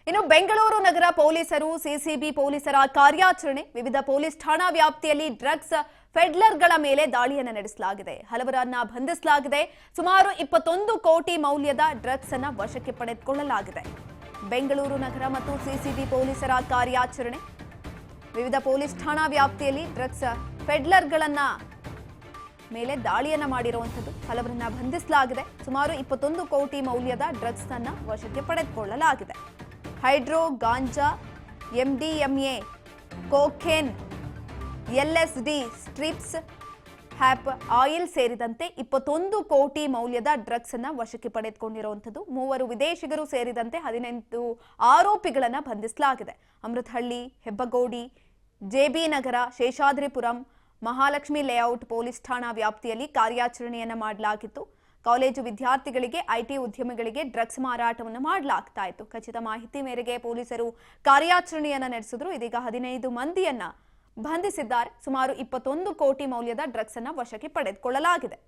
ಇನ್ನು ಬೆಂಗಳೂರು ನಗರ ಪೊಲೀಸರು ಸಿಸಿಬಿ ಪೊಲೀಸರ ಕಾರ್ಯಾಚರಣೆ ವಿವಿಧ ಪೊಲೀಸ್ ಠಾಣಾ ವ್ಯಾಪ್ತಿಯಲ್ಲಿ ಡ್ರಗ್ಸ್ ಫೆಡ್ಲರ್ಗಳ ಮೇಲೆ ದಾಳಿಯನ್ನು ನಡೆಸಲಾಗಿದೆ. ಹಲವರನ್ನ ಬಂಧಿಸಲಾಗಿದೆ. ಸುಮಾರು 21 ಕೋಟಿ ಮೌಲ್ಯದ ಡ್ರಗ್ಸ್ ಅನ್ನು ವಶಕ್ಕೆ ಪಡೆದುಕೊಳ್ಳಲಾಗಿದೆ. ಬೆಂಗಳೂರು ನಗರ ಮತ್ತು ಸಿಸಿಬಿ ಪೊಲೀಸರ ಕಾರ್ಯಾಚರಣೆ ವಿವಿಧ ಪೊಲೀಸ್ ಠಾಣಾ ವ್ಯಾಪ್ತಿಯಲ್ಲಿ ಡ್ರಗ್ಸ್ ಫೆಡ್ಲರ್ಗಳನ್ನ ಮೇಲೆ ದಾಳಿಯನ್ನ ಮಾಡಿರುವಂತದ್ದು. ಹಲವರನ್ನ ಬಂಧಿಸಲಾಗಿದೆ. ಸುಮಾರು 21 ಕೋಟಿ ಮೌಲ್ಯದ ಡ್ರಗ್ಸ್ ಅನ್ನು ವಶಕ್ಕೆ ಪಡೆದುಕೊಳ್ಳಲಾಗಿದೆ. Hydro ganja, MDMA, cocaine, LSD, strips, ಹ್ಯಾಪ್ ಆಯಿಲ್ ಸೇರಿದಂತೆ 21 ಕೋಟಿ ಮೌಲ್ಯದ ಡ್ರಗ್ಸ್ ಅನ್ನು ವಶಕ್ಕೆ ಪಡೆದುಕೊಂಡಿರುವಂತದ್ದು. 3 ವಿದೇಶಿಗರು ಸೇರಿದಂತೆ 18 ಆರೋಪಿಗಳನ್ನು ಬಂಧಿಸಲಾಗಿದೆ. ಅಮೃತಹಳ್ಳಿ, ಹೆಬ್ಬಗೋಡಿ, ಜೆಬಿ ನಗರ, ಶೇಷಾದ್ರಿಪುರಂ, ಮಹಾಲಕ್ಷ್ಮಿ ಲೇಔಟ್ ಪೊಲೀಸ್ ಠಾಣಾ ವ್ಯಾಪ್ತಿಯಲ್ಲಿ ಕಾರ್ಯಾಚರಣೆಯನ್ನು ಮಾಡಲಾಗಿತ್ತು. ಕಾಲೇಜು ವಿದ್ಯಾರ್ಥಿಗಳಿಗೆ, ಐಟಿ ಉದ್ಯಮಿಗಳಿಗೆ ಡ್ರಗ್ಸ್ ಮಾರಾಟವನ್ನು ಮಾಡಲಾಗ್ತಾ ಇತ್ತು. ಖಚಿತ ಮಾಹಿತಿ ಮೇರೆಗೆ ಪೊಲೀಸರು ಕಾರ್ಯಾಚರಣೆಯನ್ನು ನಡೆಸಿದ್ರು. ಇದೀಗ 15 ಮಂದಿಯನ್ನ ಬಂಧಿಸಿದ್ದಾರೆ. ಸುಮಾರು 21 ಕೋಟಿ ಮೌಲ್ಯದ ಡ್ರಗ್ಸ್ ಅನ್ನು ವಶಕ್ಕೆ ಪಡೆದುಕೊಳ್ಳಲಾಗಿದೆ.